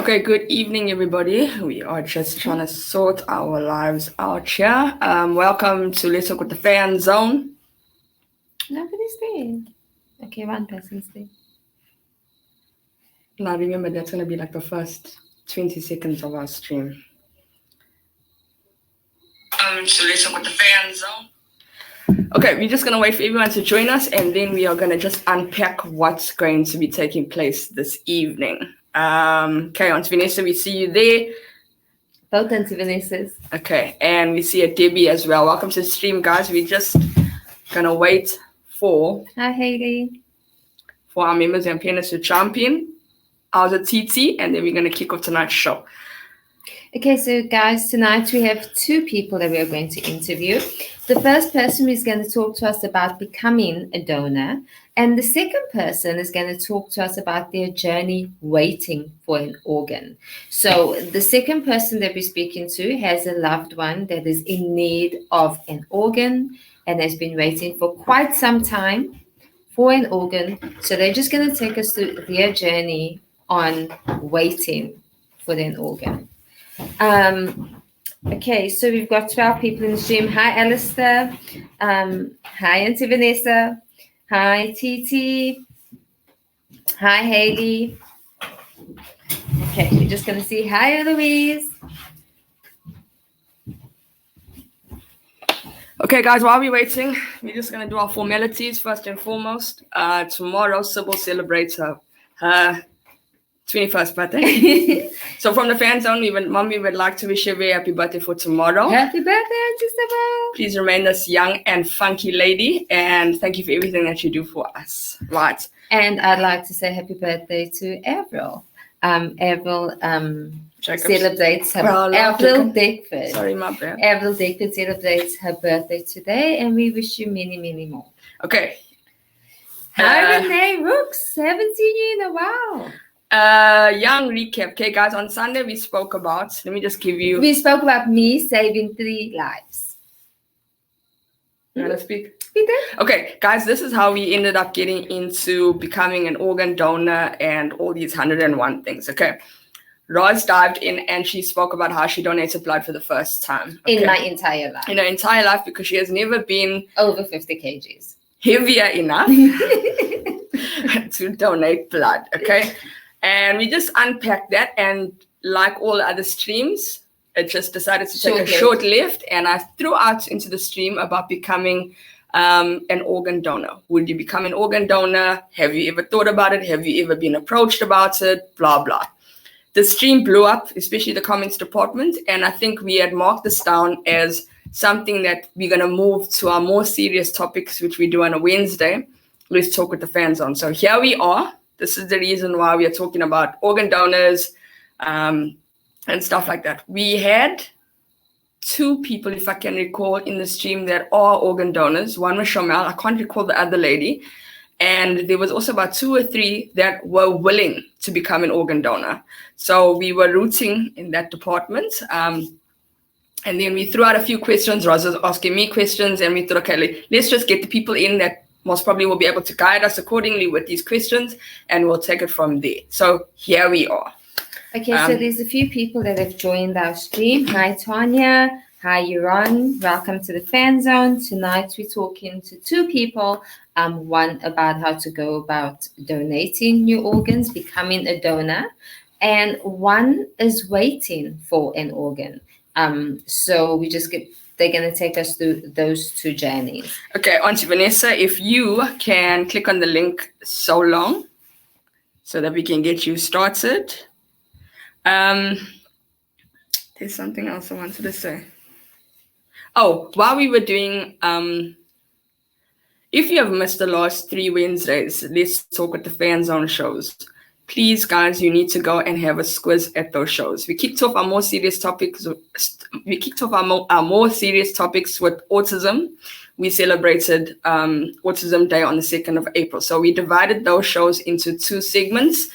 Okay, good evening, everybody. We are just trying to sort our lives out here. Welcome to Let's Talk with the Fan Zone. Nobody's there. Okay, one person's there. Now, remember, that's going to be like the first 20 seconds of our stream. So Let's Talk with the Fan Zone. Okay, we're just going to wait for everyone to join us, and then we are going to just unpack what's going to be taking place this evening. Okay, Aunt Vanessa, we see you there. Both Auntie Vanessa's. Okay, and we see a Debbie as well. Welcome to the stream, guys. We're just gonna wait for Hi, Hayley. For our members and pianists to jump in. I was a TT, and then we're gonna kick off tonight's show. Okay, so guys, tonight we have two people that we are going to interview. The first person is going to talk to us about becoming a donor, and the second person is going to talk to us about their journey waiting for an organ. So the second person that we're speaking to has a loved one that is in need of an organ and has been waiting for quite some time for an organ. So they're just going to take us through their journey on waiting for an organ. Okay, so we've got 12 people in the stream. Hi, Alistair. Hi, Auntie Vanessa. Hi, TT. Hi, Hayley. Okay, we're just going to see hi, Eloise. Okay, guys, while we're waiting, we're just going to do our formalities first and foremost. Tomorrow, Sybil celebrates her 21st birthday. So from the Fan Zone, Mommy would like to wish you a very happy birthday for tomorrow. Happy birthday, Sybil. Please remain this young and funky lady, and thank you for everything that you do for us. Right. And I'd like to say happy birthday to Avril. Avril celebrates her Avril Deckford. Sorry, my bad. Avril Deckford celebrates her birthday today, and we wish you many, many more. Okay. Hi, Renee Rooks. Haven't seen you in a while. Young recap. Okay, guys, on Sunday we spoke about, let me just give you. We spoke about me saving 3 lives. You want to speak? We did. Okay, guys, this is how we ended up getting into becoming an organ donor and all these 101 things. Okay. Roz dived in and she spoke about how she donated blood for the first time. Okay? In my entire life. In her entire life, because she has never been over 50 kgs. Heavier enough to donate blood. Okay. And we just unpacked that, and like all other streams, it just decided to take a short lift, and I threw out into the stream about becoming an organ donor. Would you become an organ donor? Have you ever thought about it? Have you ever been approached about it? Blah, blah. The stream blew up, especially the comments department, and I think we had marked this down as something that we're going to move to our more serious topics, which we do on a Wednesday. Let's talk with the Fan Zone. So here we are. This is the reason why we are talking about organ donors and stuff like that. We had 2 people, if I can recall, in the stream that are organ donors. One was Shamel. I can't recall the other lady. And there was also about 2 or 3 that were willing to become an organ donor. So we were rooting in that department. And then we threw out a few questions. Roz was asking me questions. And we thought, okay, let's just get the people in that most probably will be able to guide us accordingly with these questions, and we'll take it from there. So here we are. Okay, so there's a few people that have joined our stream. Hi, Tanya. Hi, Euron. Welcome to the Fan Zone. Tonight we're talking to 2 people. One about how to go about donating new organs, becoming a donor, and one is waiting for an organ. So we just they're going to take us through those 2 journeys. Okay, Auntie Vanessa, if you can click on the link so long so that we can get you started. There's something else I wanted to say. Oh, while we were doing, if you have missed the last 3 Wednesdays, Let's Talk with the Fan Zone shows. Please, guys, you need to go and have a squiz at those shows. We kicked off our more serious topics. Our more serious topics with autism. We celebrated Autism Day on the 2nd of April. So we divided those shows into 2 segments.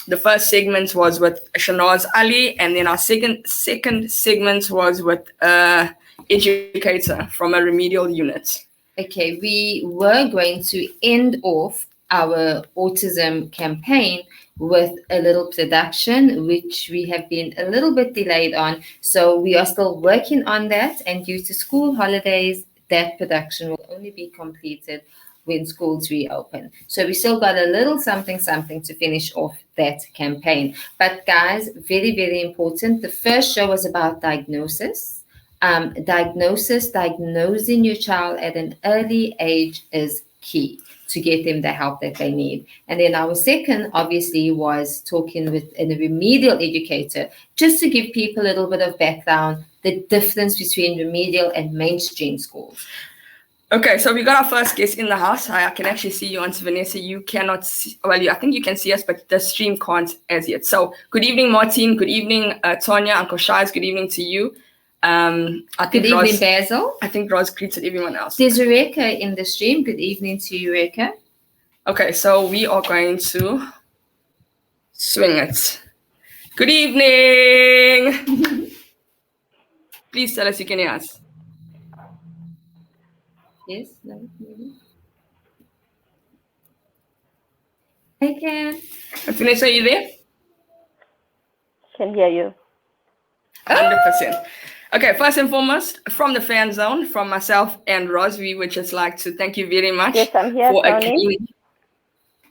The first segment was with Shanaz Ali, and then our second segment was with an educator from a remedial unit. Okay, we were going to end off our autism campaign with a little production, which we have been a little bit delayed on. So we are still working on that, and due to school holidays, that production will only be completed when schools reopen. So we still got a little something to finish off that campaign. But guys, very, very important. The first show was about diagnosis. Diagnosing your child at an early age is key to get them the help that they need. And then our second, obviously, was talking with a remedial educator, just to give people a little bit of background, the difference between remedial and mainstream schools. Okay, so we got our first guest in the house. I can actually see you, Auntie Vanessa. You cannot see, well, I think you can see us, but the stream can't as yet. So good evening, Martin. Good evening, Tonya, Uncle Shais. Good evening to you. Good evening, Basil. I think Roz greeted everyone else. There's Eureka in the stream. Good evening to Eureka. Okay, so we are going to swing it. Good evening. Please tell us you can hear us. Yes, no, maybe. I can. Vanessa, are you there? Can hear you. 100%. Okay, first and foremost, from the fan zone, from myself and Roz, we would just like to thank you very much. Yes, I'm here, Tony.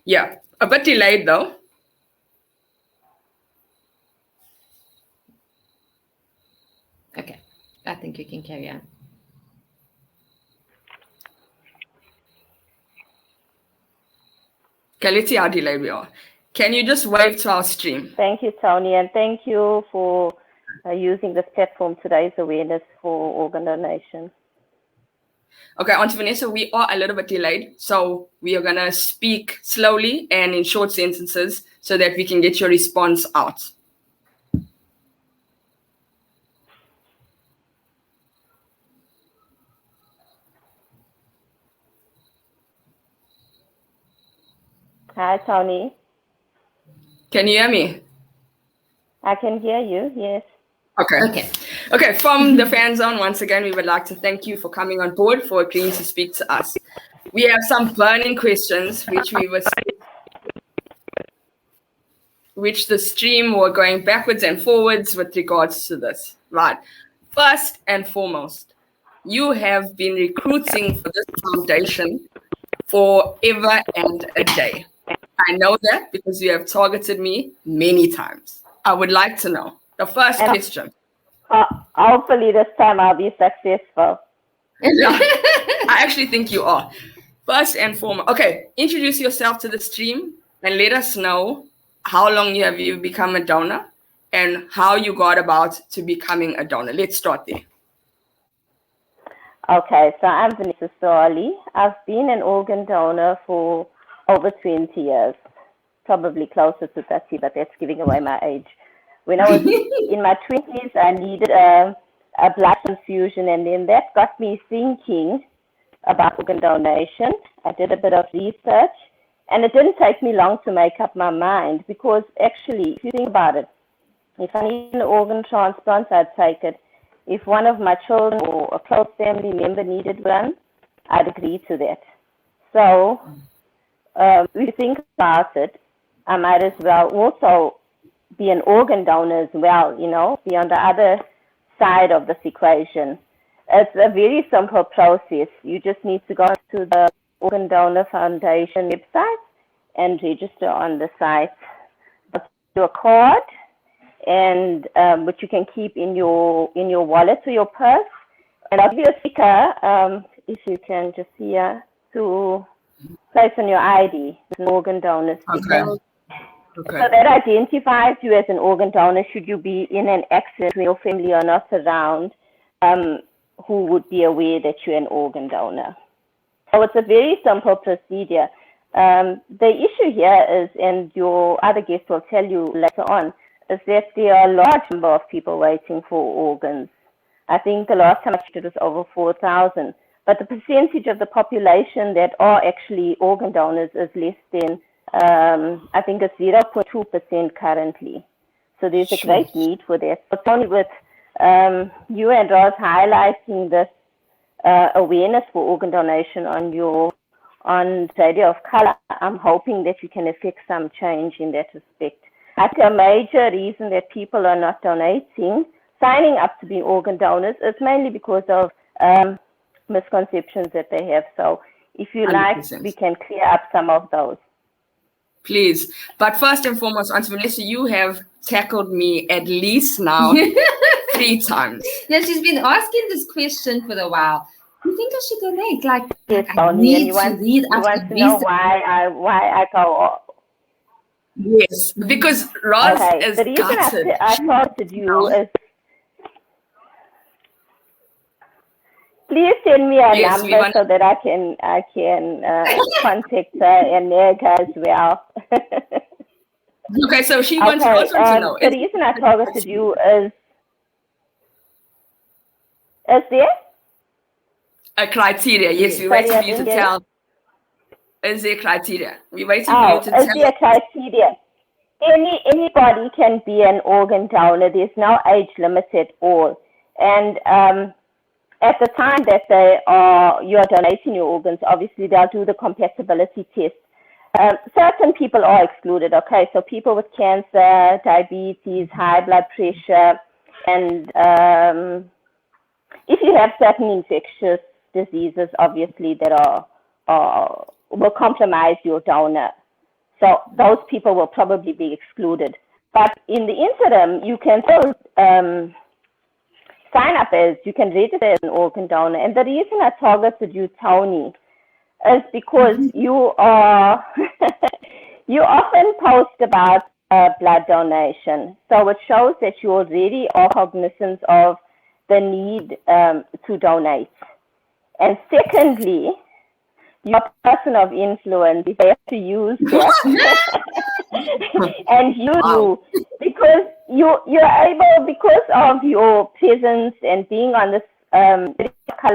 Yeah, a bit delayed though. Okay, I think you can carry on. Okay, let's see how delayed we are. Can you just wave to our stream? Thank you, Tony, and thank you for using this platform to raise awareness for organ donation. Okay, Auntie Vanessa, we are a little bit delayed, so we are going to speak slowly and in short sentences so that we can get your response out. Hi, Tony. Can you hear me? I can hear you, yes. Okay. From the fan zone, once again, we would like to thank you for coming on board, for agreeing to speak to us. We have some burning questions, which the stream were going backwards and forwards with regards to this. Right. First and foremost, you have been recruiting for this foundation forever and a day. I know that because you have targeted me many times. I would like to know. The first question. Hopefully this time I'll be successful. Yeah, I actually think you are. First and foremost, okay, introduce yourself to the stream and let us know how long have you become a donor and how you got about to becoming a donor. Let's start there. Okay, so I'm Vanessa Sawali. I've been an organ donor for over 20 years, probably closer to 30, but that's giving away my age. When I was in my 20s, I needed a blood transfusion, and then that got me thinking about organ donation. I did a bit of research, and it didn't take me long to make up my mind, because actually, if you think about it, if I need an organ transplant, I'd take it. If one of my children or a close family member needed one, I'd agree to that. So if you think about it, I might as well also be an organ donor as well, be on the other side of this equation. It's a very simple process. You just need to go to the Organ Donor Foundation website and register on the site. Do a card, and which you can keep in your wallet or your purse. And I'll give you a sticker, if you can just see here, to place on your ID, an organ donor sticker. Okay. So that identifies you as an organ donor should you be in an accident when your family are not around, who would be aware that you're an organ donor. So it's a very simple procedure. The issue here is, and your other guest will tell you later on, is that there are a large number of people waiting for organs. I think the last time I checked it was over 4,000. But the percentage of the population that are actually organ donors is less than, I think it's 0.2% currently. So there's a great need for that. But only with you and Roz highlighting this awareness for organ donation on your on Radio of Color, I'm hoping that we can effect some change in that respect. I think a major reason that people are not donating, signing up to be organ donors, is mainly because of misconceptions that they have. So if you 100%. like, we can clear up some of those. Please. But first and foremost, Auntie Vanessa, you have tackled me at least now 3 times. Yeah, she's been asking this question for a while. You think I should donate? Like, Yes, I need to want read up to know why I go off. Yes, because Roz is the reason gutted. I contacted you is, please send me a number so that I can contact her and Nega as well. Okay, so she wants also to know. The reason I targeted you is there a criteria? Yes, we're waiting for you to tell. Is there criteria? We're waiting for you to tell. Is there criteria? Anybody can be an organ donor. There's no age limit at all. And at the time that you are donating your organs, obviously they'll do the compatibility test. Certain people are excluded, okay? So people with cancer, diabetes, high blood pressure, and if you have certain infectious diseases, obviously that will compromise your donor. So those people will probably be excluded. But in the interim, you can still sign up you can register as an organ donor. And the reason I targeted you, Tony, is because you often post about blood donation. So it shows that you already are cognizant of the need to donate. And secondly, you're a person of influence. They have to use that. And you, because you're able, because of your presence and being on this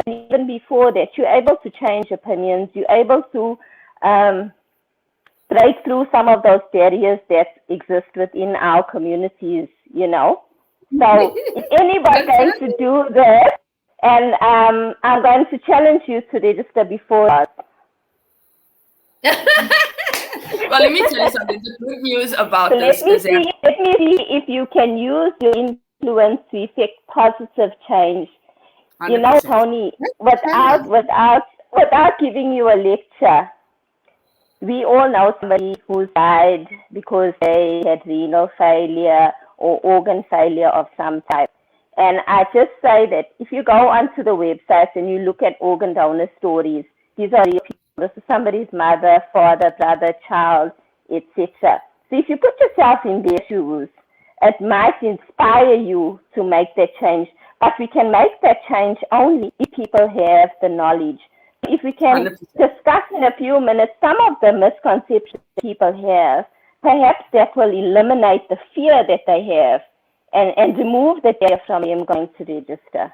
even before that, you're able to change opinions. You're able to break through some of those barriers that exist within our communities, you know. So if anybody's going to do this, and I'm going to challenge you to register before us. Well, let me tell you something. The good news about this is that... Let me see if you can use your influence to effect positive change. 100%. You know, Tony, without giving you a lecture, we all know somebody who died because they had renal failure or organ failure of some type. And I just say that if you go onto the website and you look at organ donor stories, these are real people. This is somebody's mother, father, brother, child, etc. So if you put yourself in their shoes, it might inspire you to make that change. But we can make that change only if people have the knowledge. If we can 100%. Discuss in a few minutes some of the misconceptions people have, perhaps that will eliminate the fear that they have and remove the fear from them going to register.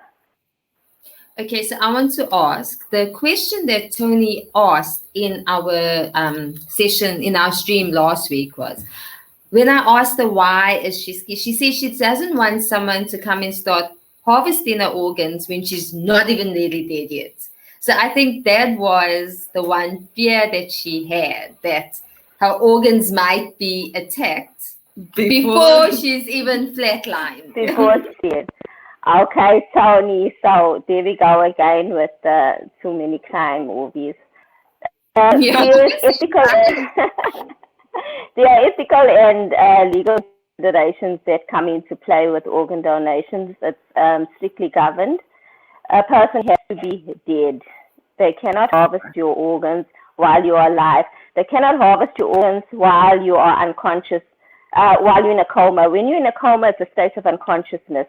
Okay, so I want to ask, the question that Tony asked in our session, in our stream last week was, when I asked her why is she scared, she said she doesn't want someone to come and start harvesting her organs when she's not even really dead yet. So I think that was the one fear that she had, that her organs might be attacked before she's even flatlined. Before she's dead. Okay, Tony, so there we go again with too many crime movies. There are ethical and legal considerations that come into play with organ donations. It's strictly governed. A person has to be dead. They cannot harvest your organs while you are alive. They cannot harvest your organs while you are unconscious, while you're in a coma. When you're in a coma, it's a state of unconsciousness.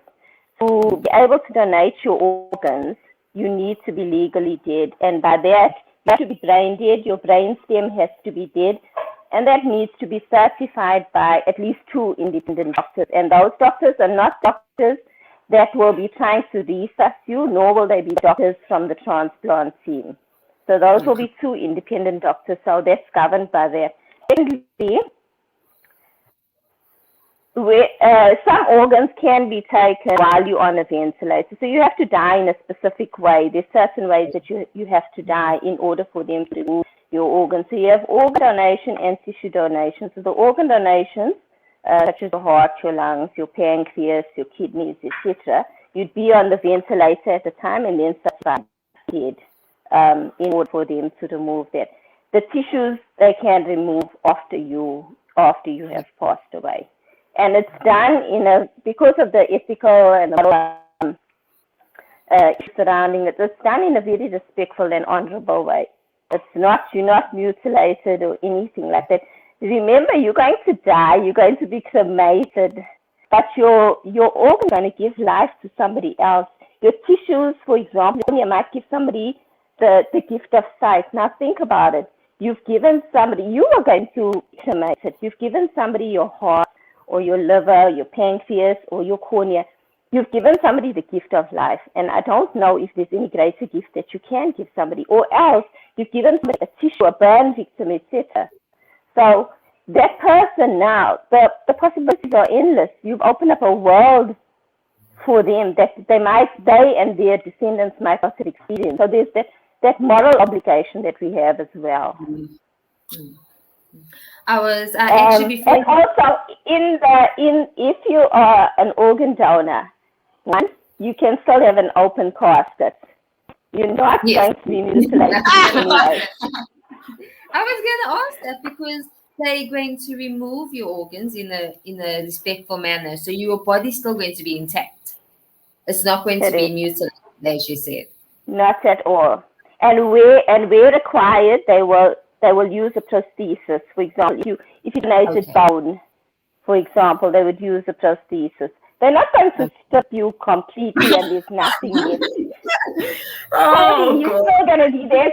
To be able to donate your organs, you need to be legally dead. And by that, you have to be brain dead. Your brain stem has to be dead. And that needs to be certified by at least 2 independent doctors. And those doctors are not doctors that will be trying to resuscitate you, nor will they be doctors from the transplant team. So those will be 2 independent doctors. So that's governed by that. Secondly, some organs can be taken while you're on a ventilator. So you have to die in a specific way. There's certain ways that you have to die in order for them to remove your organs. So you have organ donation and tissue donation. So the organ donations, such as your heart, your lungs, your pancreas, your kidneys, etc., you'd be on the ventilator at the time and then suspended in order for them to remove that. The tissues they can remove after you have passed away, and it's done because of the ethical and surrounding it. It's done in a very respectful and honourable way. You're not mutilated or anything like that. Remember, you're going to die. You're going to be cremated, but your organ going to give life to somebody else. Your tissues, for example, you might give somebody the gift of sight. Now think about it. You've given somebody, you are going to cremate it. You've given somebody your heart or your liver, your pancreas or your cornea. You've given somebody the gift of life. And I don't know if there's any greater gift that you can give somebody. Or else you've given somebody a tissue, a burn victim, etc. So that person now, the possibilities are endless. You've opened up a world for them that they and their descendants might not have experienced. So there's that moral obligation that we have as well. And also if you are an organ donor, you can still have an open casket. You're not going to be mutilated anyway. I was going to ask that because they're going to remove your organs in a respectful manner, so your body's still going to be intact. It's not going to be mutilated, as you said. Not at all. And where required, they will use a prosthesis. For example, if you donated bone, for example, they would use a prosthesis. They're not going to strip you completely and there's nothing left. You're still going to be there,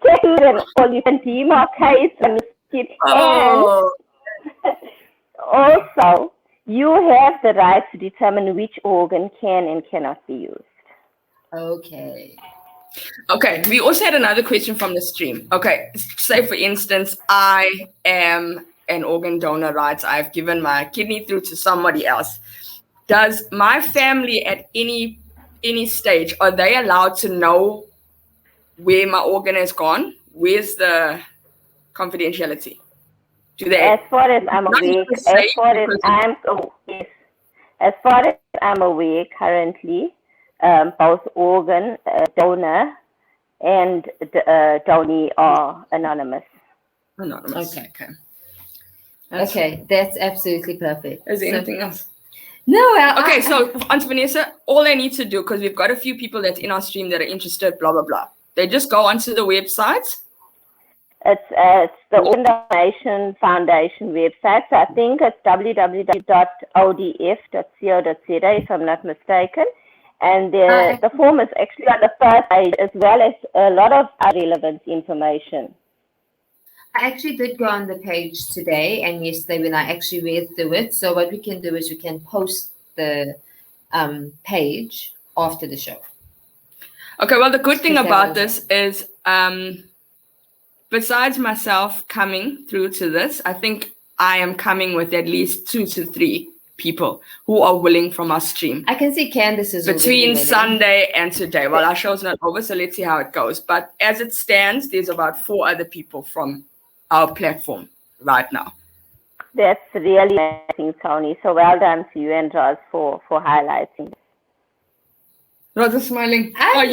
tattooed and all. You can demarcate and skin. And also, you have the right to determine which organ can and cannot be used. Okay, we also had another question from the stream. Okay, say for instance, I am an organ donor, right? I've given my kidney through to somebody else. Does my family at any stage, are they allowed to know where my organ has gone? Where's the confidentiality? Do they? As far as I'm aware, as far as I'm aware currently, both organ donor and donee are anonymous. Okay. Okay, that's absolutely perfect. Is there anything else? No. So Auntie Vanessa, all they need to do, because we've got a few people that's in our stream that are interested, blah, blah, blah. They just go onto the website. It's the Organ Donation Foundation website. So I think it's www.odf.co.za, if I'm not mistaken. And the form is actually on the first page, as well as a lot of relevant information. I actually did go on the page today and yesterday when I actually read through it. So what we can do is we can post the page after the show. Okay, well, the good thing about this is besides myself coming through to this, I think I am coming with at least 2 to 3 people who are willing from our stream. I can see Candace is between Sunday and today. Well, our show's not over, so let's see how it goes. But as it stands, there's about 4 other people from our platform right now. That's really amazing, Tony. So well done to you and Roz for highlighting. Roz is smiling. I'm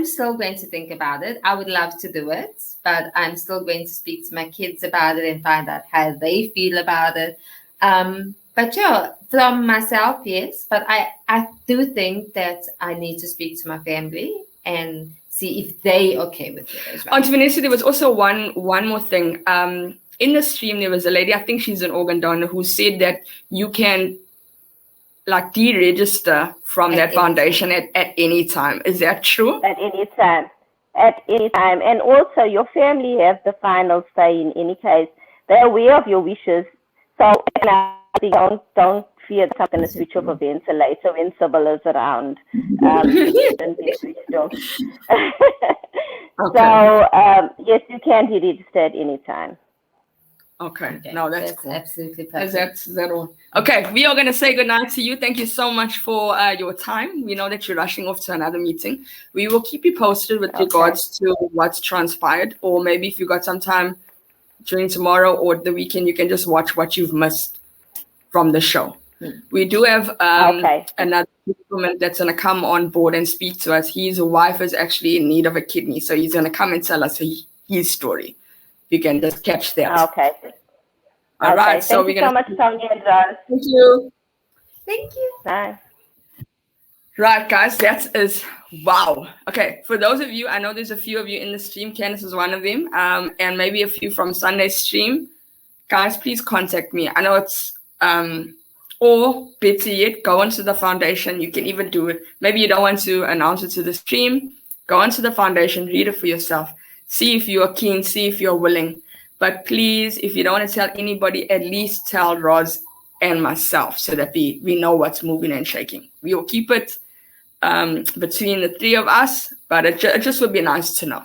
still going to think about it. I would love to do it, but I'm still going to speak to my kids about it and find out how they feel about it. But yeah, from myself, yes. But I do think that I need to speak to my family and see if they okay with it as well. Auntie Vanessa, there was also one more thing. In the stream, there was a lady, I think she's an organ donor, who said that you can deregister from that foundation at any time. Is that true? At any time. And also your family have the final say in any case. They're aware of your wishes. So don't fear that I'm going to switch off a ventilator when Sybil is around. So yes, you can deregister at any time. Okay. No, that's cool. Absolutely perfect. That's that all. Okay, we are going to say goodnight to you. Thank you so much for your time. We know that you're rushing off to another meeting. We will keep you posted with regards to what's transpired, or maybe if you got some time during tomorrow or the weekend, you can just watch what you've missed from the show. We do have another gentleman that's going to come on board and speak to us. His wife is actually in need of a kidney, so he's going to come and tell us his story. You can just catch that. Okay. All right. So Thank you so much, Sonia and Roz. Thank you. Thank you. Bye. Right, guys. That is wow. Okay. For those of you, I know there's a few of you in the stream. Candice is one of them, and maybe a few from Sunday's stream. Guys, please contact me. I know it's or better yet, go onto the foundation. You can even do it. Maybe you don't want to announce it to the stream. Go onto the foundation, read it for yourself. See if you are keen, see if you're willing. But please, if you don't want to tell anybody, at least tell Roz and myself so that we know what's moving and shaking. We will keep it between the three of us, but it just would be nice to know.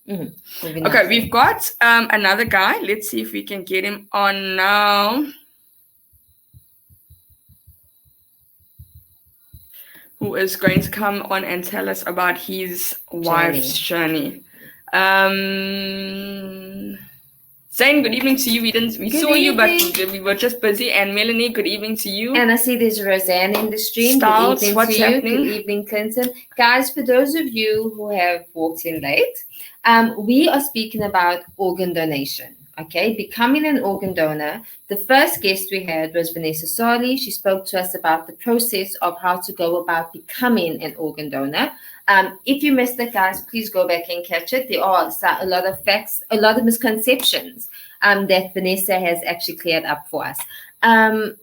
Mm-hmm. Okay, we've got another guy. Let's see if we can get him on now. Who is going to come on and tell us about his wife's journey. Zane, good evening to you. We saw you, but we were just busy. And Melanie, good evening to you. And I see there's Roseanne in the stream. Styles, good evening what's to you. happening? Good evening, Clinton. Guys, for those of you who have walked in late, we are speaking about organ donation. Okay, becoming an organ donor. The first guest we had was Vanessa Sali. She spoke to us about the process of how to go about becoming an organ donor. If you missed it, guys, please go back and catch it. There are a lot of facts, a lot of misconceptions that Vanessa has actually cleared up for us. Our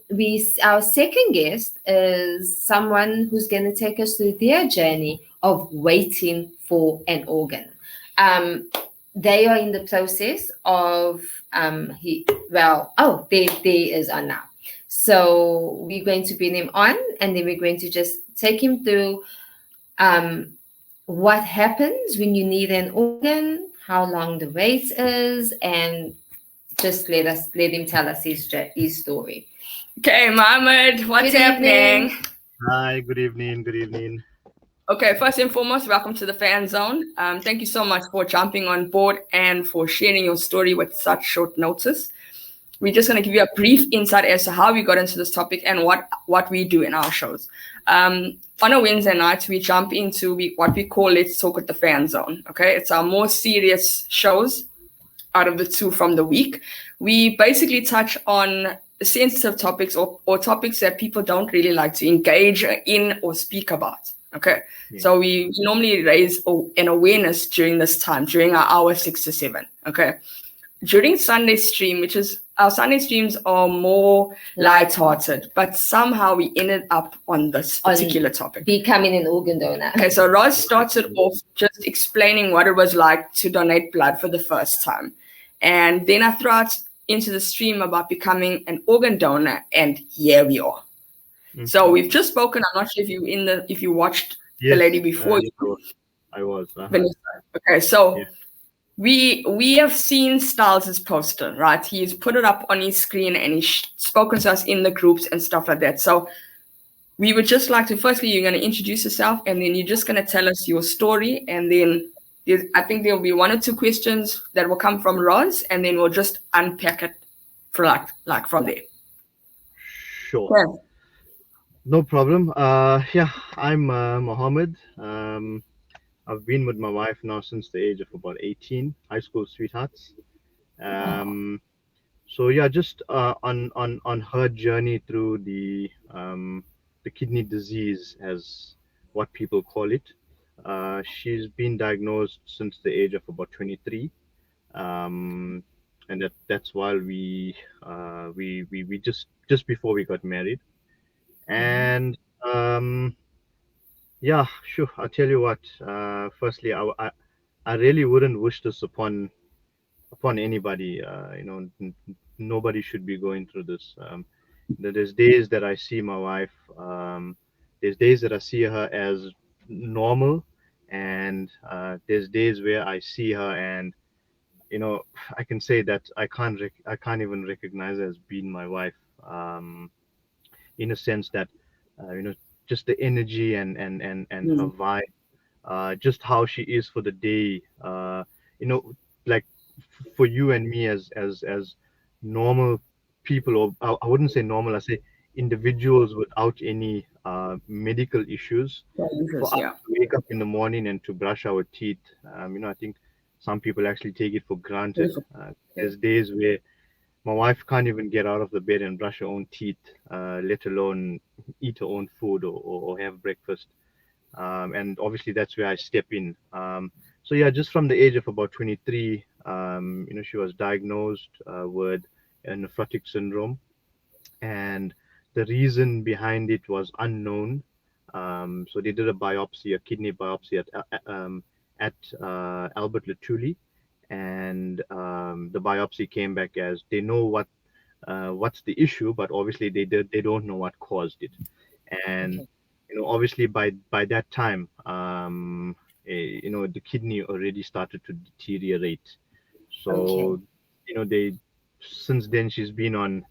second guest is someone who's going to take us through their journey of waiting for an organ. They are in the process of there is on now. So we're going to bring him on, and then we're going to just take him through what happens when you need an organ, how long the wait is, and just let him tell us his story. Okay, Mohammed, what's happening? Hi, good evening. Good evening. Okay, first and foremost, welcome to the Fan Zone. Thank you so much for jumping on board and for sharing your story with such short notice. We're just going to give you a brief insight as to how we got into this topic and what we do in our shows. On a Wednesday night, we jump into what we call Let's Talk with the Fan Zone. Okay, it's our more serious shows out of the two from the week. We basically touch on sensitive topics or topics that people don't really like to engage in or speak about. Okay, so we normally raise an awareness during this time, during our hour 6 to 7. Okay, during Sunday stream, which is our Sunday streams are more lighthearted, but somehow we ended up on this particular topic. Becoming an organ donor. Okay, so Roz started off just explaining what it was like to donate blood for the first time. And then I threw out into the stream about becoming an organ donor, and here we are. So we've just spoken. I'm not sure if you watched the lady before you. I was. Vanessa. Okay, so we have seen Styles' poster, right? He's put it up on his screen and he's spoken to us in the groups and stuff like that. So we would just like to, firstly, you're going to introduce yourself, and then you're just going to tell us your story, and then I think there'll be 1 or 2 questions that will come from Roz, and then we'll just unpack it for like from there. Sure. Yeah. No problem. I'm Mohammed. I've been with my wife now since the age of about 18, high school sweethearts. So yeah, just on her journey through the kidney disease, as what people call it. She's been diagnosed since the age of about 23, and that's while we just before we got married. And sure, I'll tell you what. Firstly, I really wouldn't wish this upon anybody. Nobody should be going through this. There's days that I see my wife. There's days that I see her as normal, and there's days where I see her and I can say that I can't even recognize her as being my wife, in a sense that, just the energy and her vibe, just how she is for the day, like for you and me as normal people, or I wouldn't say normal, I say individuals without any medical issues. For us Yeah. to wake up in the morning and to brush our teeth, I think some people actually take it for granted. There's days where my wife can't even get out of the bed and brush her own teeth, let alone eat her own food or have breakfast. And obviously that's where I step in. So yeah, just from the age of about 23, she was diagnosed with a nephrotic syndrome, and the reason behind it was unknown. So they did a kidney biopsy at Albert Luthuli, and the biopsy came back as they know what's the issue, but obviously they don't know what caused it. And obviously by that time, the kidney already started to deteriorate. So they since then she's been on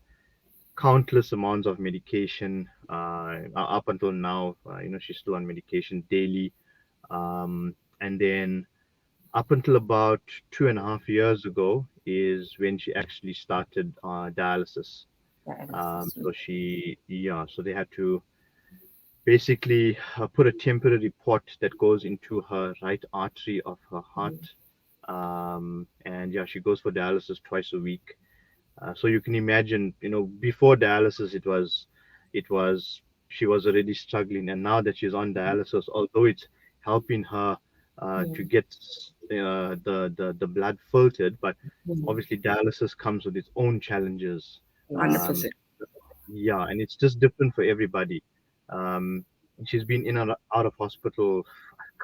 countless amounts of medication, up until now. She's still on medication daily, and then up until about 2.5 years ago is when she actually started dialysis. So they had to basically put a temporary pot that goes into her right artery of her heart. And yeah, she goes for dialysis twice a week. So you can imagine, before dialysis, she was already struggling, and now that she's on dialysis, although it's helping her to get the blood filtered, but obviously dialysis comes with its own challenges. 100%. Yeah, and it's just different for everybody. Um, she's been in and out of hospital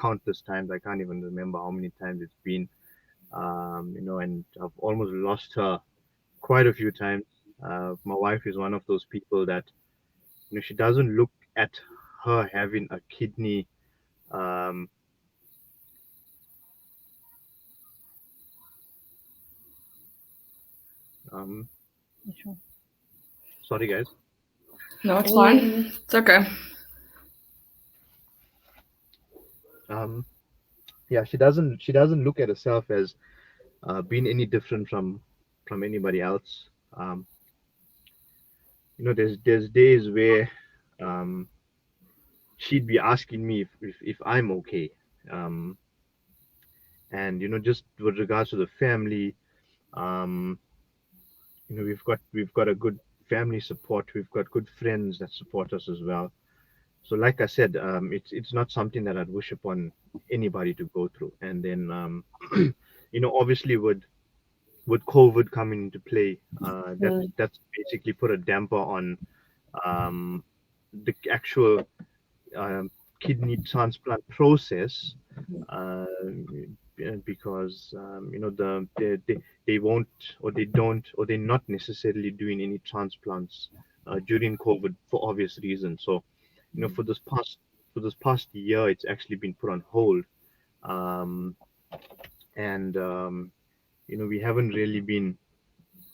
countless times. I can't even remember how many times it's been. And I've almost lost her quite a few times. My wife is one of those people that, she doesn't look at her having a kidney. Um, Sorry, guys. No, it's fine. It's okay. Yeah, she doesn't look at herself as being any different from anybody else. There's days where she'd be asking me if I'm okay. Um, and just with regards to the family, um, we've got a good family support. We've got good friends that support us as well. So like I said, it's not something that I'd wish upon anybody to go through. And then obviously with COVID coming into play, that's basically put a damper on the actual kidney transplant process, because they won't, or they don't, or they're not necessarily doing any transplants during COVID for obvious reasons. So for this past year, it's actually been put on hold, and we haven't really been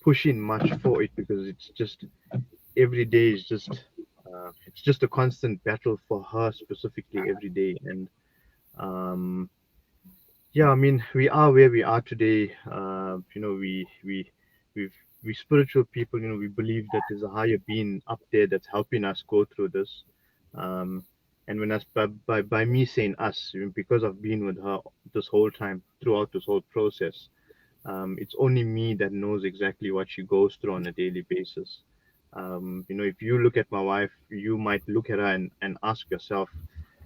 pushing much for it, because it's just every day is just it's just a constant battle for her specifically every day. And yeah, I mean, we are where we are today. We spiritual people, we believe that there's a higher being up there that's helping us go through this. And when by me saying us, because I've been with her this whole time, throughout this whole process, it's only me that knows exactly what she goes through on a daily basis. If you look at my wife, you might look at her and ask yourself,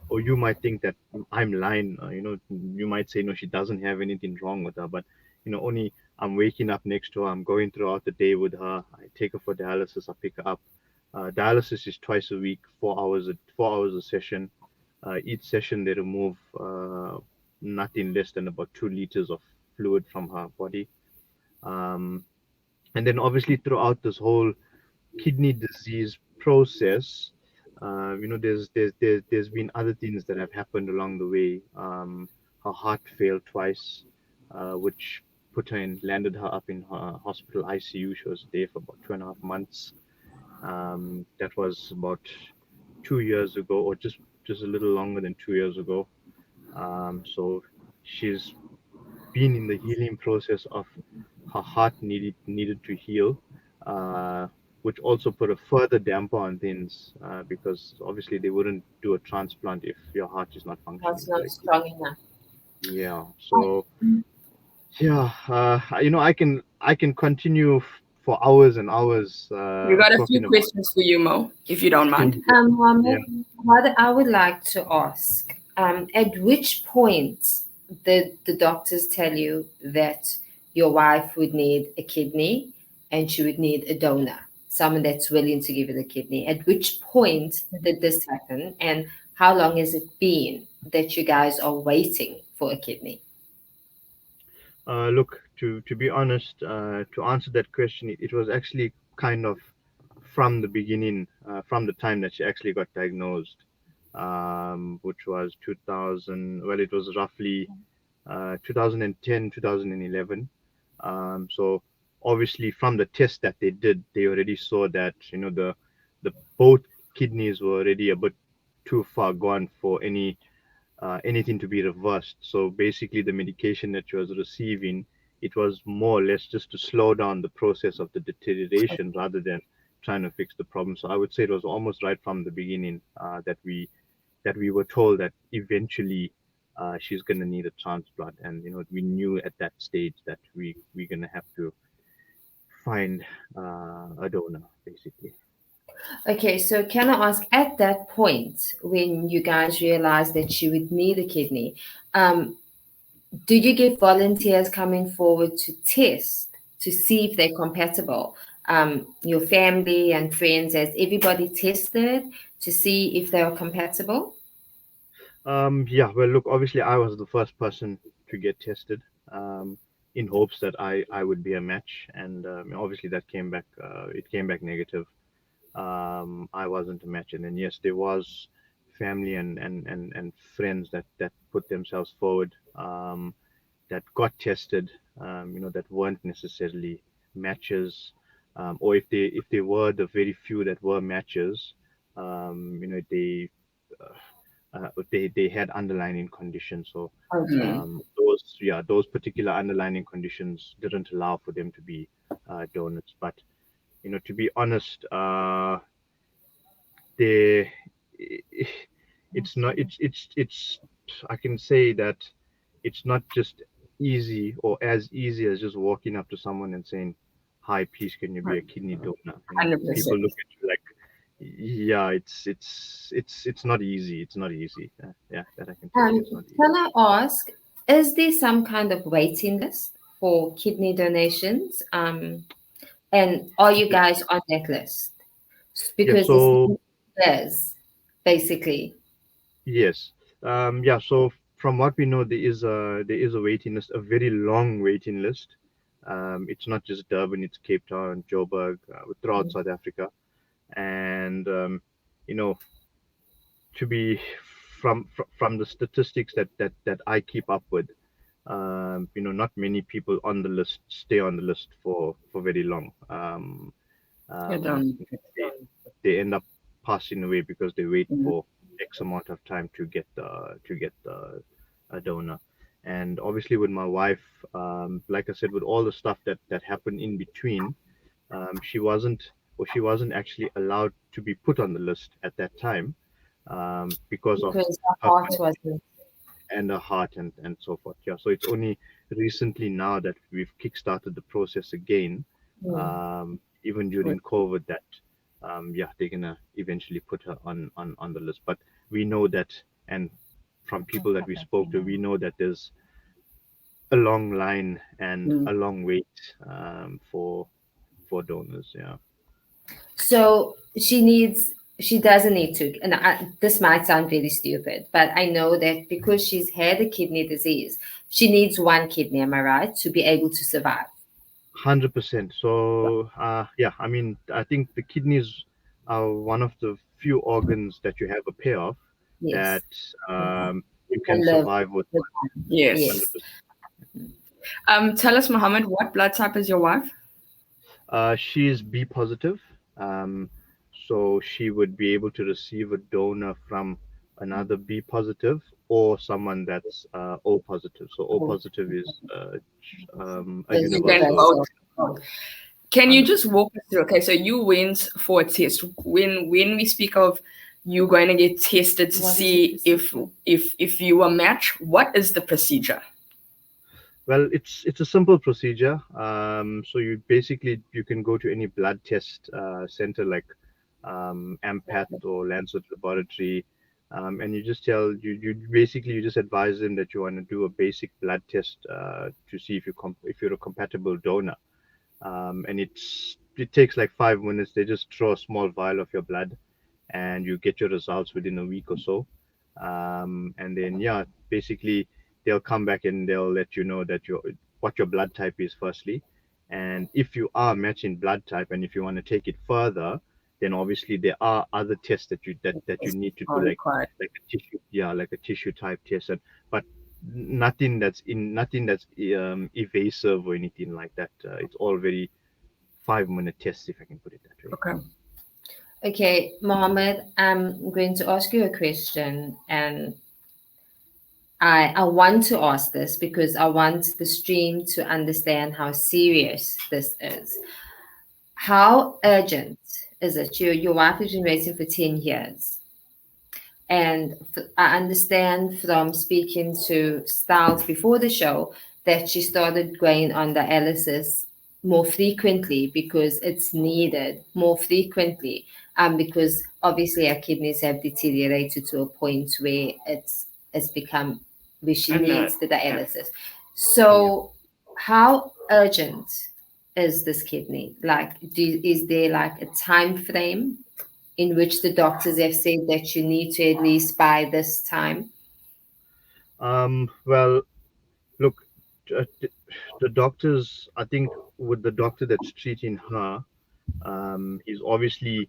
or you might think that I'm lying. You might say, no, she doesn't have anything wrong with her. But, only I'm waking up next to her, I'm going throughout the day with her. I take her for dialysis, I pick her up. Dialysis is twice a week, 4 hours a session. Each session they remove nothing less than about 2 liters of fluid from her body. And then obviously throughout this whole kidney disease process, there's been other things that have happened along the way. Her heart failed twice, which landed her up in her hospital ICU. She was there for about 2.5 months. That was about 2 years ago, or just a little longer than 2 years ago. So she's been in the healing process of her heart needed to heal, which also put a further damper on things, because obviously they wouldn't do a transplant if your heart is not functioning That's not correctly. strong enough. Yeah. So yeah, I can continue for hours and hours. We got a talking few about. questions for you, Mo, if you don't mind. Mohammed, what I would like to ask, at which point did the doctors tell you that your wife would need a kidney and she would need a donor, someone that's willing to give her the kidney? At which point did this happen, and how long has it been that you guys are waiting for a kidney? Look, to be honest, to answer that question, it was actually kind of from the beginning, from the time that she actually got diagnosed, which was 2000. Well, it was roughly 2010, 2011. So obviously, from the test that they did, they already saw that the both kidneys were already a bit too far gone for anything to be reversed. So basically, the medication that she was receiving, it was more or less just to slow down the process of the deterioration rather than trying to fix the problem. So I would say it was almost right from the beginning that we were told that eventually she's going to need a transplant, and we knew at that stage that we're going to have to find a donor, basically. Okay, so can I ask, at that point when you guys realized that you would need a kidney, did you get volunteers coming forward to test to see if they're compatible? Your family and friends, has everybody tested to see if they are compatible? Yeah, well, look, obviously I was the first person to get tested, in hopes that I would be a match, and obviously that came back. It came back negative. I wasn't a match, and then yes, there was family and friends that put themselves forward, that got tested, that weren't necessarily matches, or if they were the very few that were matches, they had underlying conditions. So those particular underlying conditions didn't allow for them to be donors. But to be honest, it's not. It's. I can say that it's not just easy or as easy as just walking up to someone and saying, "Hi, please, can you be a kidney donor?" 100%. People look at you like, yeah, it's not easy. It's not easy. Yeah, that I can tell you. It's not easy. Can I ask, is there some kind of waiting list for kidney donations? And are you guys on that list? Because so there's basically. yes, yeah. So from what we know, there is a waiting list, a very long waiting list. It's not just Durban; it's Cape Town, Joburg, throughout South Africa, and to be from the statistics that I keep up with, not many people on the list stay on the list for very long. They end up passing away because they wait for X amount of time to get a donor. And obviously with my wife, like I said, with all the stuff that happened in between, she wasn't actually allowed to be put on the list at that time, because of her heart wasn't. And her heart and so forth. Yeah, so it's only recently now that we've kickstarted the process again, even during COVID, that they're gonna eventually put her on the list. But we know that, and from people that we spoke to, we know that there's a long line and a long wait for donors. Yeah. So she doesn't need to, and this might sound really stupid, but I know that because she's had a kidney disease, she needs one kidney, am I right, to be able to survive? 100%. So yeah, I mean, I think the kidneys are one of the few organs that you have a pair of that you can survive with. Yes. Tell us, Mohammed, what blood type is your wife? She is B positive. So she would be able to receive a donor from another B positive or someone that's O positive. So O positive is a universal. Can you just walk us through? Okay, so you went for a test. When we speak of you going to get tested to see if you are matched, what is the procedure? Well, it's a simple procedure. So you can go to any blood test center like AMPAT or Lancet Laboratory, and you just you just advise them that you want to do a basic blood test to see if you're a compatible donor. And it takes like 5 minutes. They just draw a small vial of your blood, and you get your results within a week or so. And then basically they'll come back and they'll let you know that what your blood type is firstly, and if you are matching blood type, and if you want to take it further, then obviously there are other tests that you need to do, like a tissue type test, but nothing that's evasive or anything like that. It's all very 5-minute tests, if I can put it that way. Okay, Mohammed, I'm going to ask you a question, and I want to ask this because I want the stream to understand how serious this is. How urgent is it? Your wife has been waiting for 10 years. And I understand from speaking to Styles before the show that she started going on dialysis more frequently because it's needed more frequently. Because obviously her kidneys have deteriorated to a point where it's become where she needs the dialysis. So how urgent is this kidney? Like, is there like a time frame in which the doctors have said that you need to at least by this time? Well, look, the doctors, I think with the doctor that's treating her, he's obviously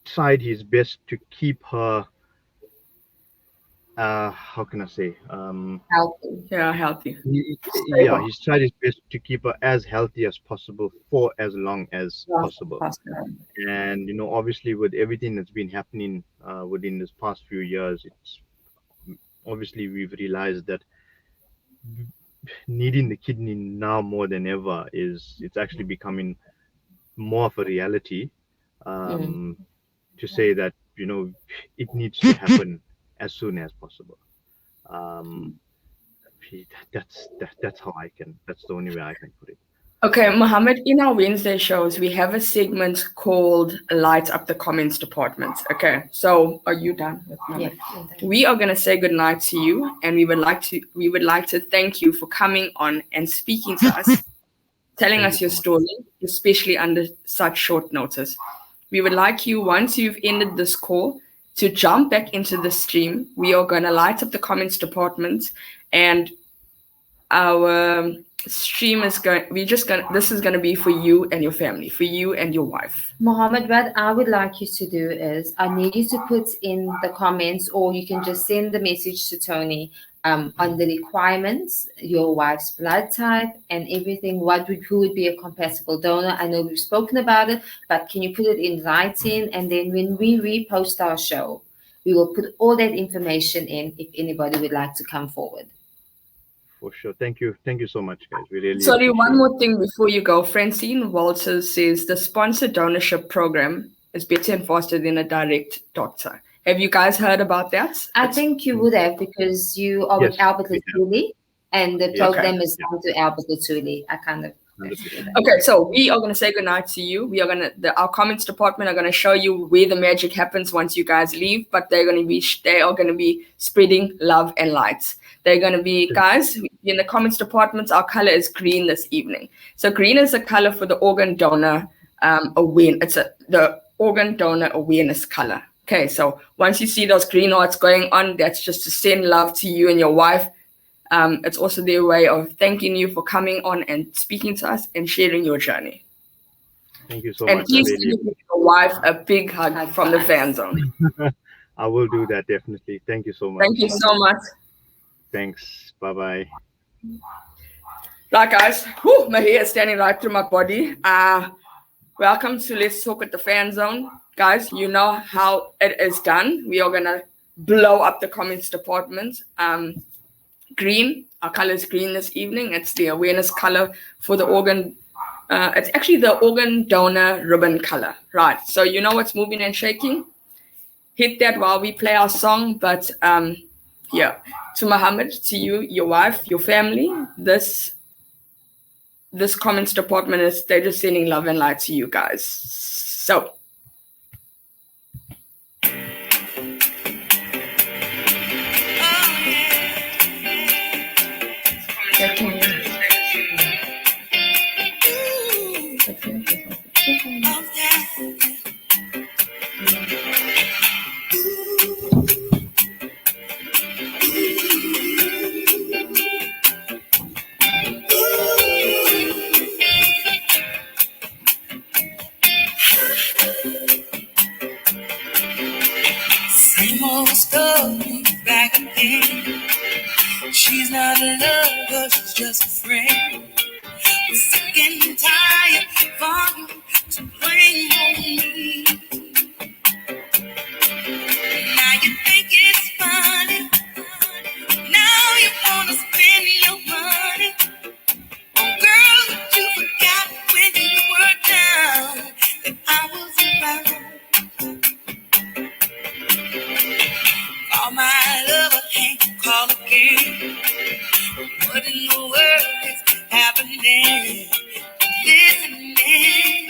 tried his best to keep her how can I say healthy. Healthy. He's tried his best to keep her as healthy as possible for as long as possible. And obviously with everything that's been happening within this past few years, it's obviously we've realized that needing the kidney now more than ever it's actually becoming more of a reality, to say that it needs to happen as soon as possible. That's how that's the only way I can put it. Okay, Mohammed, in our Wednesday shows, we have a segment called Light Up the Comments Department. Okay, so are you done with Mohammed? Yeah. We are going to say goodnight to you, and we would like to thank you for coming on and speaking to us, telling us your story, especially under such short notice. We would like you, once you've ended this call, to jump back into the stream. We are going to light up the comments department, and our stream is this is going to be for you and your family, for you and your wife. Mohammed, what I would like you to do is I need you to put in the comments, or you can just send the message to Tony on the requirements, your wife's blood type and everything, who would be a compatible donor. I know we've spoken about it, but can you put it in writing? And then when we repost our show, we will put all that information in if anybody would like to come forward. For sure. Thank you so much, guys. We really Sorry, one more thing before you go. Francine Walters says the sponsored donorship program is better and faster than a direct doctor. Have you guys heard about that? I think you would have, because you are with Albert Luthuli, and the program is down to Albert Luthuli. I kind of. Okay, so we are going to say goodnight to you. We are going to, our comments department are going to show you where the magic happens once you guys leave, but they are going to be spreading love and light. They're going to be, guys, in the comments department, our color is green this evening. So green is the color for the organ donor awareness. It's the organ donor awareness color. Okay, so once you see those green hearts going on, that's just to send love to you and your wife. It's also their way of thanking you for coming on and speaking to us and sharing your journey. Thank you so much. And please give your wife a big hug from the fan zone. I will do that, definitely. Thank you so much. Thank you so much. Thanks. Bye-bye. Right, guys. Whew, my hair is standing right through my body. Welcome to Let's Talk at the Fan Zone. Guys, you know how it is done. We are going to blow up the comments department. Green, our color is green this evening. It's the awareness color for the organ. It's actually the organ donor ribbon color. Right, so you know what's moving and shaking? Hit that while we play our song. But yeah, to Muhammad, to you, your wife, your family, this comments department is, they're just sending love and light to you guys. So same old story back again. She's not a lover, she's just a friend. We're sick and tired of you to blame on me. Now you think it's funny. Now you wanna spend your money on girls that you forgot when you were down that I was around. Call my lover, can't call again. What in the world is happening? Listening,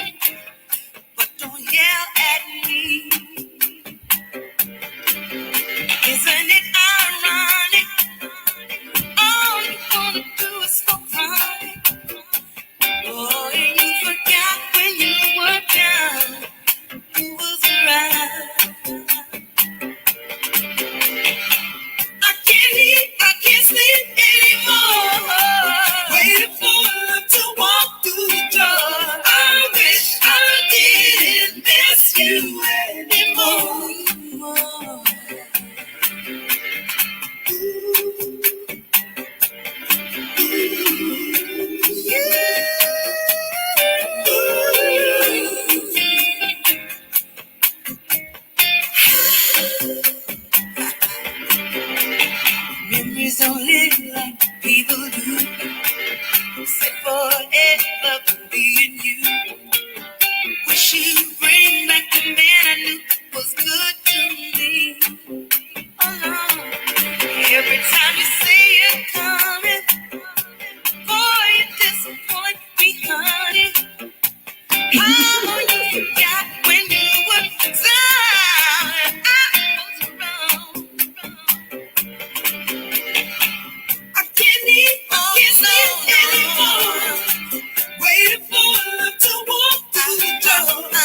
but don't yell at me. Isn't it ironic? All you wanna do is smoke, honey. Oh, and you forgot when you were down, who was around. I can't eat, I can't sleep anymore. Waiting for love to walk through the door. I wish I didn't miss you anymore. Memories don't live like people do. Say forever being you. Wish you'd bring back the man I knew was good to me. Oh no. Every time you say you're coming, boy, you disappoint me, honey. How you forgot when you were down and I was wrong. I can't eat, I can't sleep anymore. Waiting for love to walk through the door. I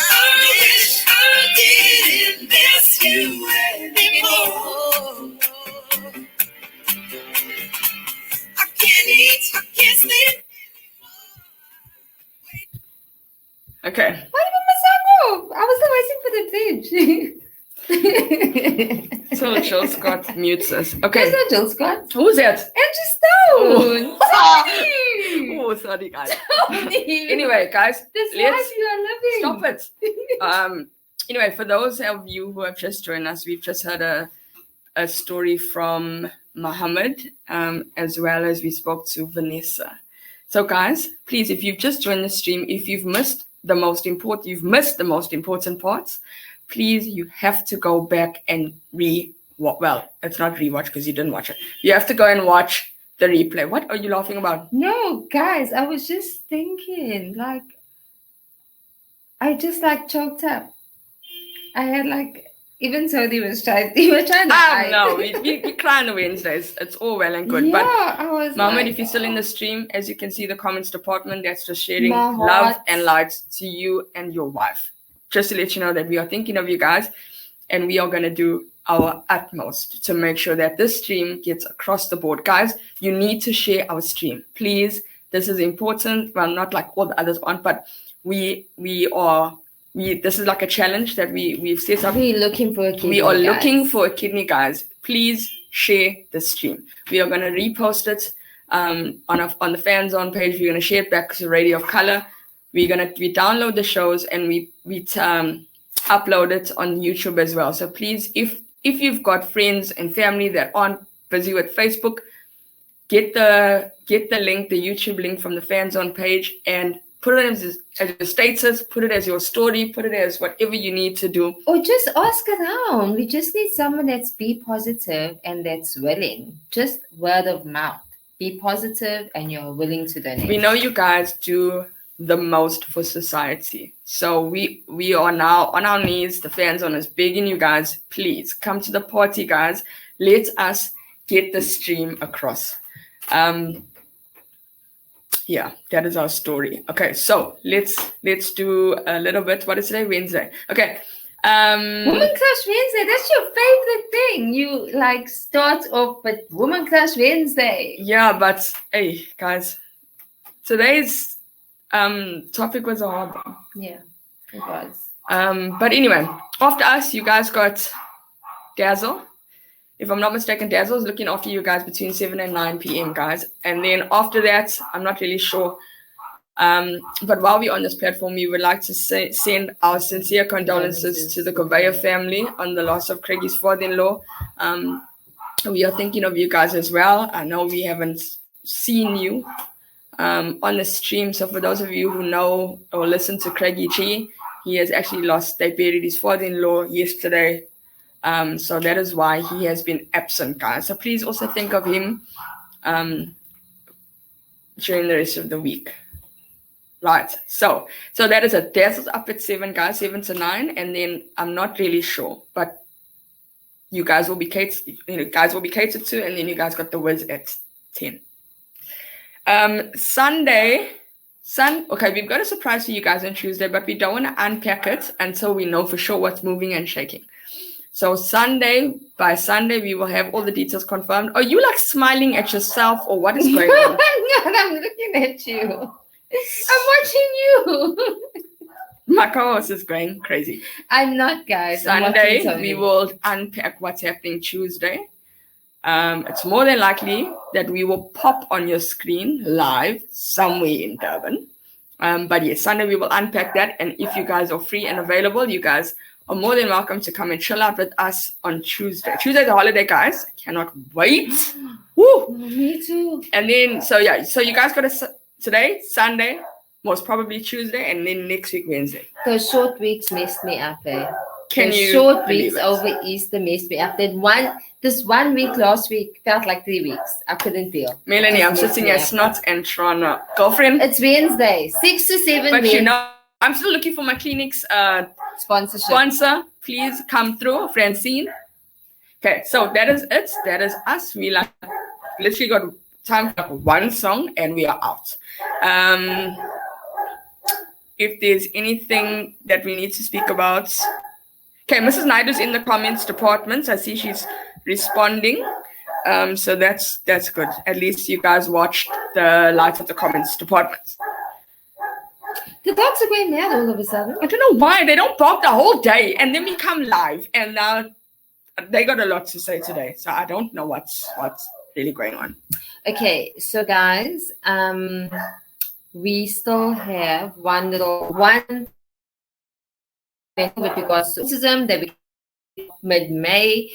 wish I didn't miss you anymore. I can't eat, I can't sleep. okay. Why did I miss? I was still waiting for the bridge. So Jill Scott mutes us. Okay. There's no Jill Scott. Who's that? Angie Stone. Oh, sorry, guys. Anyway, Anyway, guys, this let's life you are living. stop it. Anyway, for those of you who have just joined us, we've just heard a story from Muhammad, as well as we spoke to Vanessa. So, guys, please, if you've just joined the stream, if you've missed the most important parts, please, you have to go back and well, it's not rewatch because you didn't watch it. You have to go and watch the replay. What are you laughing about? No, guys, I was just thinking, like, I just like choked up. I had like, even so, he was trying to hide. No, we cry on the Wednesdays. It's all well and good. Yeah, But I was Muhammad, like, if you're still in the stream, as you can see, the comments department, that's just sharing My love heart. and light to you and your wife. Just to let you know that we are thinking of you guys, and we are going to do our utmost to make sure that this stream gets across the board. Guys, you need to share our stream. Please, this is important. Well, not like all the others aren't, but this is like a challenge that we've set up. we're looking for a kidney. We are looking guys. for a kidney, guys. Please share the stream. We are going to repost it on the Fan Zone page. We're gonna share it back to Radio of Color. We download the shows and we upload it on YouTube as well. So please, if you've got friends and family that aren't busy with Facebook, get the link, the YouTube link from the Fan Zone page, and put it as your status, put it as your story, put it as whatever you need to do. Or just ask around. We just need someone that's be positive and that's willing. Just word of mouth. Be positive and you're willing to donate. We know you guys do the most for society. So we are now on our knees. The Fan Zone is begging you guys, please come to the party, guys. Let us get the stream across. Yeah, that is our story. Okay, so let's do a little bit. What is today? Wednesday. Okay. Woman Crush Wednesday, that's your favorite thing. You like start off with Woman Crush Wednesday. Yeah, but hey guys, today's topic was a hard one. Yeah, it was. But anyway, after us, you guys got Dazzle. If I'm not mistaken, Dazzle is looking after you guys between 7 and 9 p.m., guys. And then after that, I'm not really sure. But while we're on this platform, we would like to send our sincere condolences to the Gouveia family on the loss of Craigie's father-in-law. We are thinking of you guys as well. I know we haven't seen you on the stream. So for those of you who know or listen to Craigie G, he has actually they buried his father-in-law yesterday. So that is why he has been absent, guys. So please also think of him during the rest of the week. Right. So that is it. Dazzle's up at 7, guys, 7 to 9. And then I'm not really sure, but you guys will be catered to, and then you guys got the Wiz at 10. Sunday, okay, we've got a surprise for you guys on Tuesday, but we don't want to unpack it until we know for sure what's moving and shaking. So by Sunday, we will have all the details confirmed. Are you like smiling at yourself or what is going on? I'm looking at you. I'm watching you. My co-host is going crazy. I'm not, guys. Sunday, we will unpack what's happening Tuesday. It's more than likely that we will pop on your screen live somewhere in Durban. But yes, Sunday, we will unpack that. And if you guys are free and available, you guys are more than welcome to come and chill out with us on Tuesday. Tuesday's a holiday, guys. I cannot wait. Woo! Me too. And then, so you guys got today, Sunday, most probably Tuesday, and then next week, Wednesday. Those short weeks messed me up, eh? Those short weeks over Easter messed me up. This 1 week last week felt like 3 weeks. I couldn't deal. Melanie, I'm sitting at Snot and Trana. Girlfriend. It's Wednesday, 6 to 7. But you know, I'm still looking for my clinic's sponsor. Please come through, Francine. Okay, so that is it. That is us. We literally got time for one song and we are out. If there's anything that we need to speak about. Okay, Mrs. Naidu's in the comments department. I see she's responding. So that's good. At least you guys watched the light of the comments department. The dogs are going mad all of a sudden. I don't know why. They don't bark the whole day. And then we come live. And now they got a lot to say today. So I don't know what's really going on. Okay, so guys, we still have one with regards to autism that we mid-May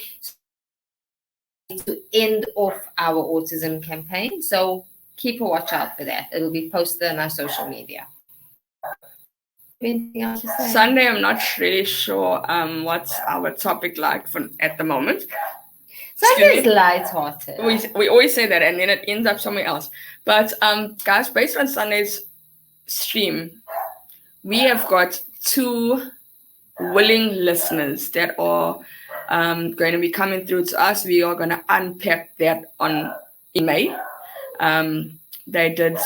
to end off our autism campaign. So keep a watch out for that. It'll be posted on our social media. Anything else to say? Sunday, I'm not really sure what's our topic like at the moment. Sunday's lighthearted. We always say that and then it ends up somewhere else. But guys, based on Sunday's stream, we have got 2 willing listeners that are going to be coming through to us. We are going to unpack that in May. They did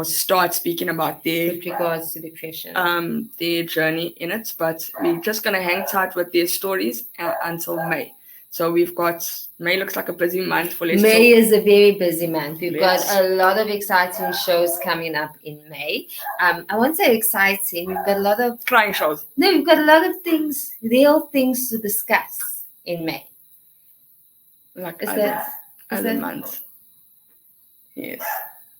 start speaking about with regards to depression, their journey in it, but we're just going to hang tight with their stories until May. So we've got, May looks like a busy month for Let's May Talk. is a very busy month. We've got a lot of exciting shows coming up in May. I won't say exciting. We've got a lot of crying shows. No, we've got a lot of things, real things to discuss in May. Like Is other that months. Yes.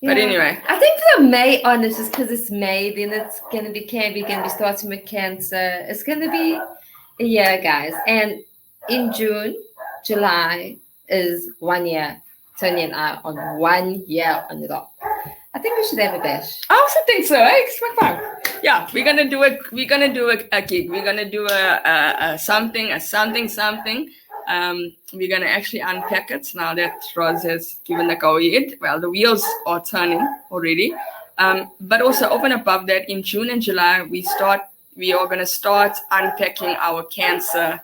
But Yeah. anyway, I think for May on, it's just because it's May, then it's going to be We're going to be starting with Cancer. It's going to be a year, guys. And in June, July is 1 year. Tony and I on 1 year on the dot. I think we should have a bash. I also think so. Yeah, we're gonna do it. We're gonna do a gig. We're gonna do a something. We're gonna actually unpack it now that Roz has given the go ahead. Well, the wheels are turning already. But also over and above that, in June and July, we are gonna start unpacking our cancer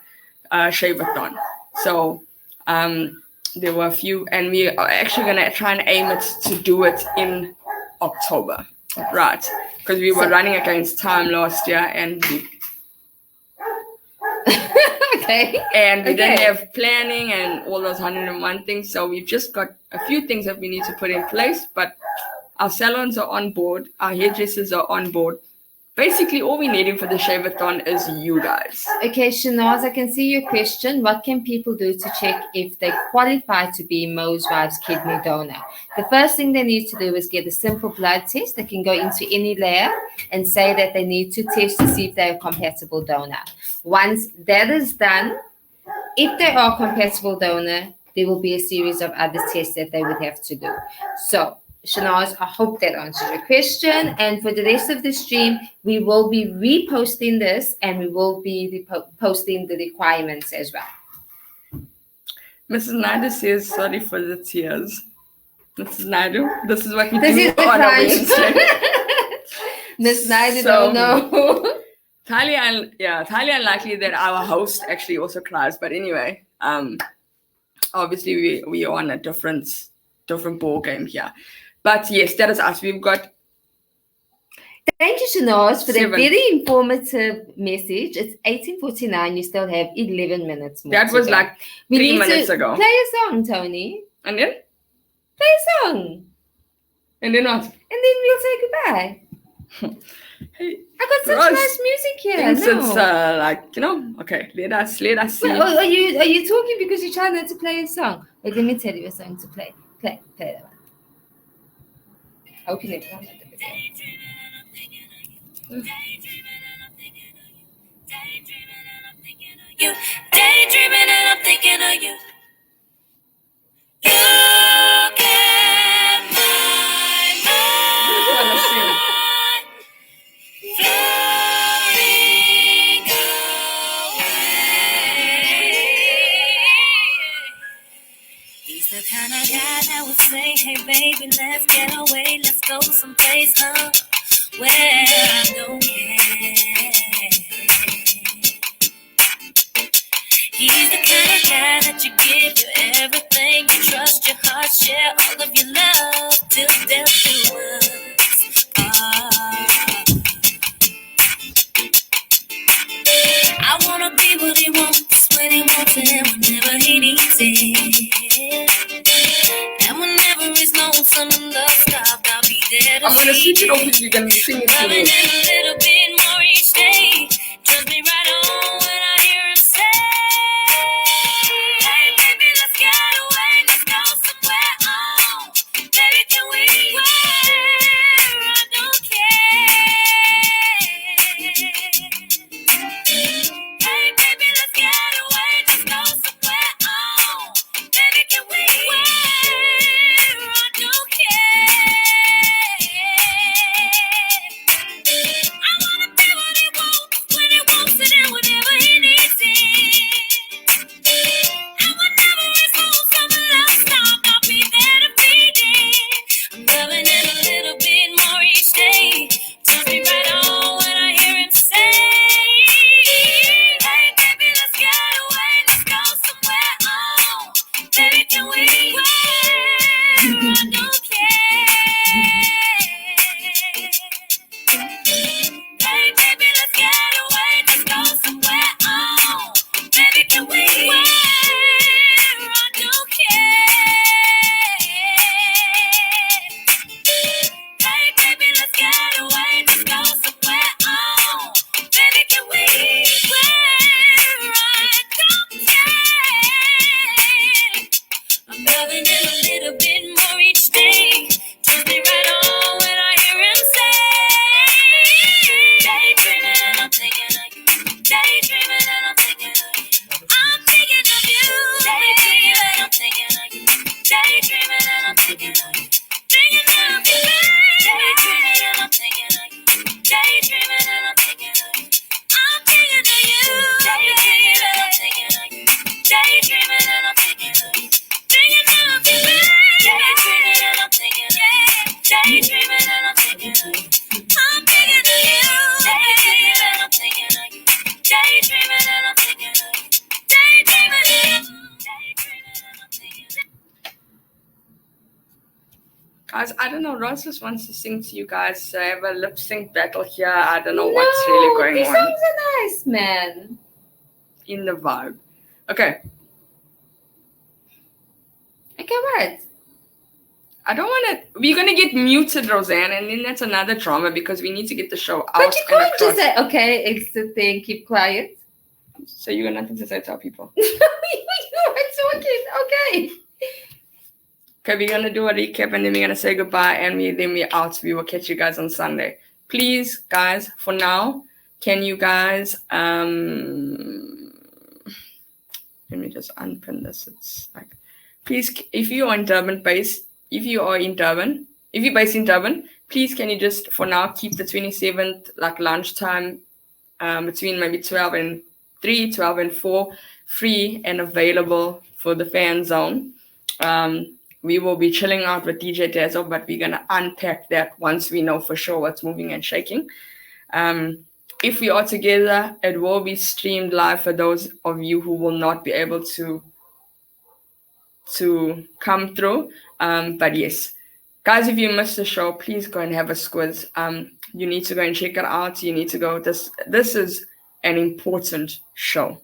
shave-a-thon. So there were a few, and we are actually gonna try and aim it to do it in October, right? Because we were running against time last year, and we didn't have planning and all those 101 things. So we've just got a few things that we need to put in place, but our salons are on board, our hairdressers are on board. Basically, all we're needing for the shave-a-thon is you guys. Okay, Shanaz, I can see your question. What can people do to check if they qualify to be Mo's wife's kidney donor? The first thing they need to do is get a simple blood test. They can go into any lab and say that they need to test to see if they're a compatible donor. Once that is done, if they are a compatible donor, there will be a series of other tests that they would have to do. So, Shanaz, I hope that answers your question. And for the rest of the stream, we will be reposting this and we will be posting the requirements as well. Mrs. Naidu says, sorry for the tears. Mrs. Naidu, this is what we This do is the on a crunch. Wednesday. Miss Naidu So- don't know. Highly unlikely that our host actually also cries. But anyway, obviously we are on a different ball game here. But yes, that is us. We've got Thank you, Shanaz, for that 7. very informative message. It's 18:49. You still have 11 minutes more. that to was go. like We 3 need minutes to ago. Play a song, Tony. And then Play a song. what? And then we'll say goodbye. Hey, I got such Roz nice music here. thinks No. it's okay. Let us see. Well, are you talking because you're trying not to play a song? Wait, let me tell you a song to play. Play that one. I hope you never done that before. Daydreaming and I'm thinking of you. Look at my mind, floating away. He's the kind of guy that would say, hey baby, let's get away, let's go someplace, where I don't care. He's the kind of guy that you give you everything, you trust your heart, share all of your love till death do us. I wanna be what he wants, when he wants it, whenever he needs it. And whenever he's lonesome and love stopped, I'll be there to I'm gonna see switch it off if you can sing it to Loving me. it a little bit more each day. Turns me right on when I hear him say, hey baby, let's get away, let's go somewhere. Oh, baby, can we where I don't care. Hey baby, let's get away, let's go somewhere. Oh, baby, can we where I don't care. I Daydreaming and I'm thinking of you. I'm thinking of you. Daydreaming and I'm thinking of you. Daydreaming and I'm thinking of you. Daydreaming of you. Daydreaming and I'm thinking of you. Guys, I don't know. Ross just wants to sing to you guys. I have a lip sync battle here. I don't know what's really going these on. songs are nice, man. In the vibe. Okay. Okay, what? I don't want to. We're going to get muted, Roseanne, and then that's another drama because we need to get the show out. But you and can't just across. say, okay, it's the thing, keep quiet. So you got nothing to say to our people. You are talking, okay. Okay, we're going to do a recap and then we're going to say goodbye and then we're out. We will catch you guys on Sunday. Please, guys, for now, can you guys, let me just unpin this. It's like, please, if you are in Durban based, if you're based in Durban, please can you just, for now, keep the 27th, like lunchtime, between maybe 12 and 3, 12 and 4, free and available for the fan zone. We will be chilling out with DJ Dazzle, but we're going to unpack that once we know for sure what's moving and shaking. If we are together, it will be streamed live for those of you who will not be able to come through. But yes, guys, if you missed the show, please go and have a squiz. You need to go and check it out. You need to go. This is an important show.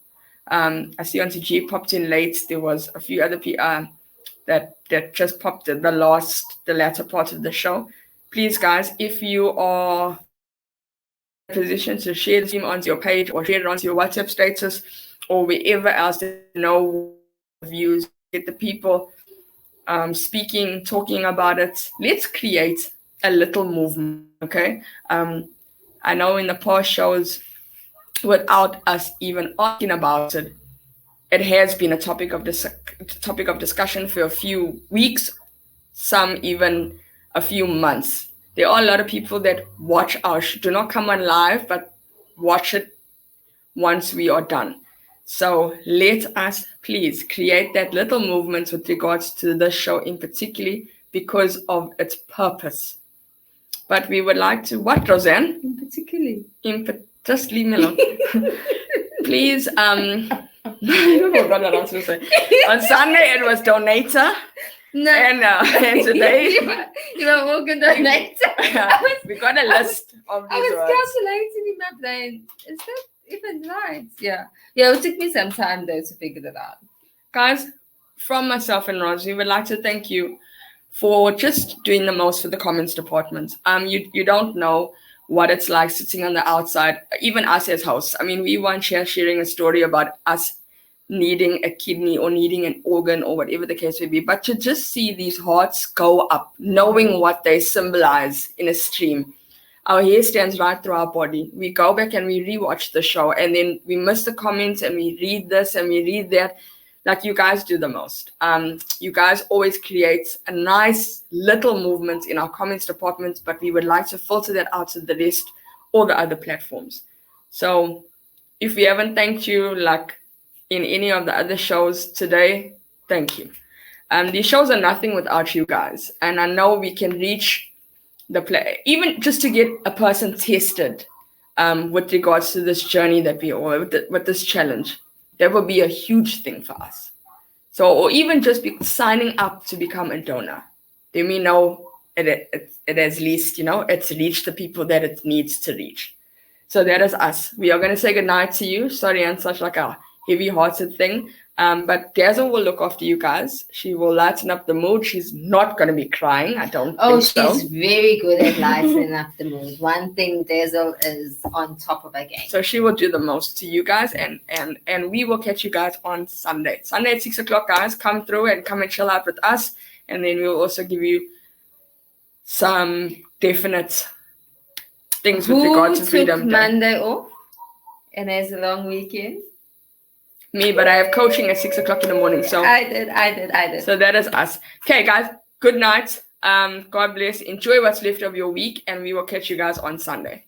I see Auntie G popped in late. There was a few other people that just popped in the latter part of the show. Please, guys, if you are in a position to share the stream onto your page or share it onto your WhatsApp status or wherever else to know views, get the people speaking, talking about it. Let's create a little movement, okay? I know in the past shows, without us even asking about it, it has been a topic of discussion for a few weeks, some even a few months. There are a lot of people that watch our show, do not come on live, but watch it once we are done. So let us please create that little movement with regards to this show in particular because of its purpose. But we would like to, what, Roseanne? In particular. Just leave me alone. Please, I don't know what else to say. On Sunday, it was Donator. No. And today, you were organ donator. we got a list of I these was words. calculating in my brain. Is that even right? Yeah. Yeah, it took me some time though to figure that out. Guys, from myself and Roz, we would like to thank you for just doing the most for the comments department. You don't know what it's like sitting on the outside, even us as hosts. I mean, we weren't sharing a story about us needing a kidney or needing an organ or whatever the case may be, but to just see these hearts go up, knowing what they symbolize in a stream. Our hair stands right through our body. We go back and we rewatch the show, and then we miss the comments and we read this and we read that. Like you guys do the most. You guys always create a nice little movement in our comments department, but we would like to filter that out to the rest or the other platforms. So if we haven't thanked you like in any of the other shows today, thank you. These shows are nothing without you guys. And I know we can reach the play, even just to get a person tested with regards to this journey that we are with this challenge. That would be a huge thing for us. So, or even just signing up to become a donor. Then we know it has least, it's reached the people that it needs to reach. So that is us. We are going to say goodnight to you. Sorry, and such like a heavy-hearted thing. But Dazzle will look after you guys. She will lighten up the mood. She's not going to be crying. I don't think so. Oh, she's very good at lightening up the mood. One thing, Dazzle is on top of her game. So she will do the most to you guys, and we will catch you guys on Sunday. Sunday at 6 o'clock, guys. Come through and come and chill out with us. And then we'll also give you some definite things with regard to Freedom Who took Day. Monday off and has a long weekend? Me, but I have coaching at 6 o'clock in the morning. So I did. So that is us. Okay, guys. Good night. God bless. Enjoy what's left of your week, and we will catch you guys on Sunday.